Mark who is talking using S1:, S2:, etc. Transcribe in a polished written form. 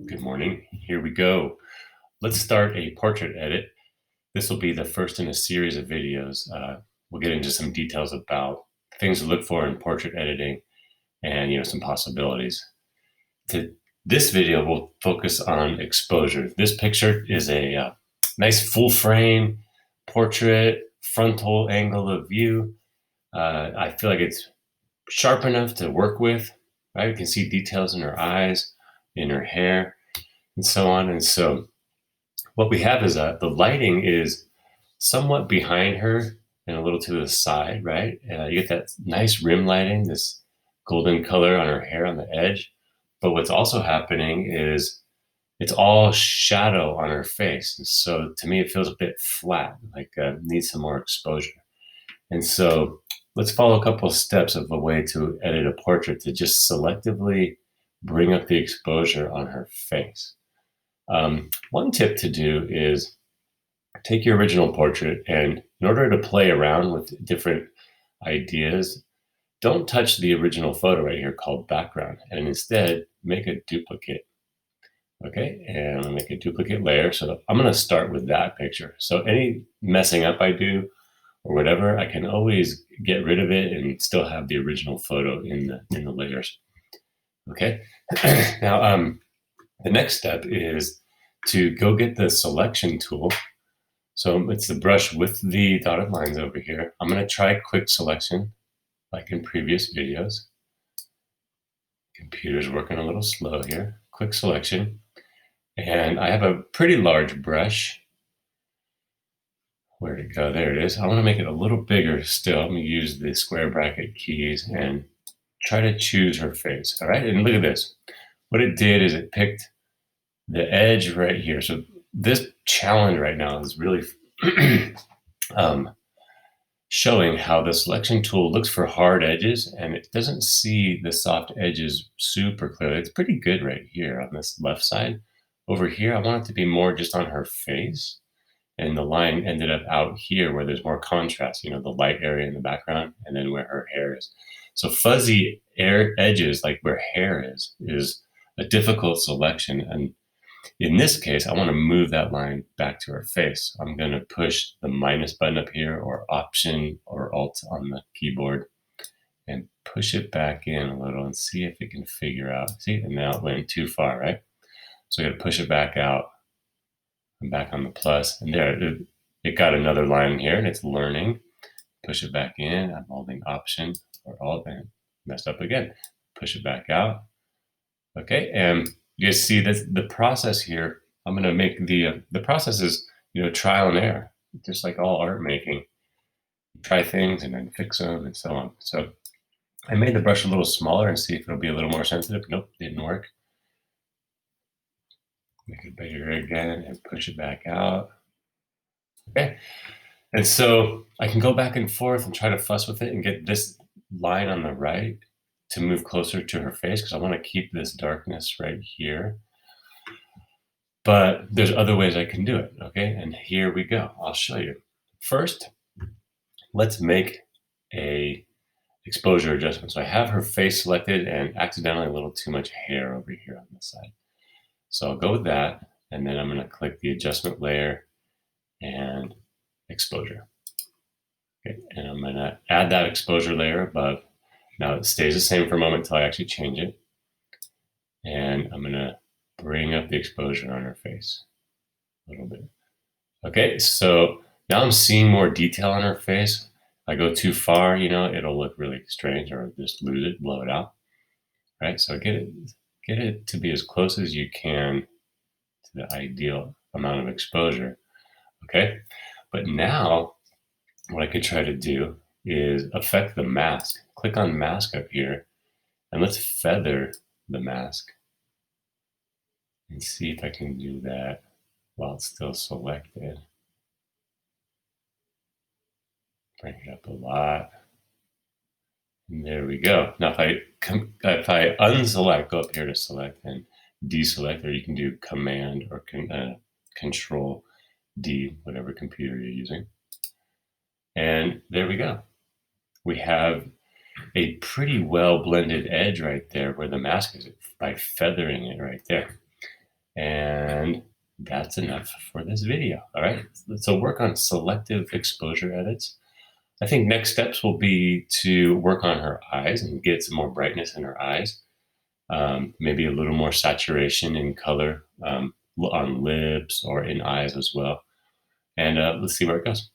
S1: Good morning. Here we go. Let's start a portrait edit. This will be the first in a series of videos. We'll get into some details about things to look for in portrait editing and some possibilities. This video will focus on exposure. This picture is a nice full frame portrait, frontal angle of view. I feel like it's sharp enough to work with, right? You can see details in her eyes, in her hair, and so on. And so what we have is the lighting is somewhat behind her and a little to the side, right? You get that nice rim lighting, this golden color on her hair on the edge. But what's also happening is it's all shadow on her face. And so to me, it feels a bit flat, like needs some more exposure. And so let's follow a couple of steps of a way to edit a portrait to just selectively bring up the exposure on her face. One tip to do is take your original portrait and in order to play around with different ideas, don't touch the original photo right here called background and instead make a duplicate. Okay, and I'm gonna make a duplicate layer. So I'm gonna start with that picture. So any messing up I do or whatever, I can always get rid of it and still have the original photo in the layers. Okay, now the next step is to go get the selection tool. So it's the brush with the dotted lines over here. I'm going to try quick selection like in previous videos. Computer's working a little slow here. Quick selection. And I have a pretty large brush. Where'd it go? There it is. I want to make it a little bigger still. I'm going to use the square bracket keys and try to choose her face. All right, and look at this. What it did is it picked the edge right here. So this challenge right now is really showing how the selection tool looks for hard edges and it doesn't see the soft edges super clearly. It's pretty good right here on this left side. Over here, I want it to be more just on her face. And the line ended up out here where there's more contrast, the light area in the background and then where her hair is. So fuzzy edges, like where hair is a difficult selection. And in this case, I want to move that line back to her face. I'm going to push the minus button up here or Option or Alt on the keyboard and push it back in a little and see if it can figure out. See, and now it went too far, right? So I got to push it back out. I'm back on the plus, and there it got another line here, and it's learning. Push it back in. I'm holding Option or Alt and messed up again. Push it back out. Okay, and you guys see this, the process here. I'm going to make the process is trial and error, just like all art making. Try things and then fix them and so on. So I made the brush a little smaller and see if it'll be a little more sensitive. Nope, didn't work. Make it bigger again and push it back out. Okay, and so I can go back and forth and try to fuss with it and get this line on the right to move closer to her face because I want to keep this darkness right here. But there's other ways I can do it, okay? And here we go. I'll show you. First, let's make a exposure adjustment. So I have her face selected and accidentally a little too much hair over here on this side. So I'll go with that, and then I'm going to click the adjustment layer and exposure. Okay, and I'm going to add that exposure layer above. Now it stays the same for a moment until I actually change it. And I'm going to bring up the exposure on her face a little bit. Okay, so now I'm seeing more detail on her face. If I go too far, it'll look really strange or just lose it, blow it out. Right, so get it to be as close as you can to the ideal amount of exposure. Okay, but now what I could try to do is affect the mask. Click on mask up here and let's feather the mask and see if I can do that while it's still selected. Bring it up a lot. And there we go. Now if I unselect, go up here to select and deselect, or you can do Command or Control D, whatever computer you're using. And there we go. We have a pretty well blended edge right there where the mask is by feathering it right there. That's enough for this video. All right. So work on selective exposure edits. I think next steps will be to work on her eyes and get some more brightness in her eyes. Maybe a little more saturation in color on lips or in eyes as well. And let's see where it goes.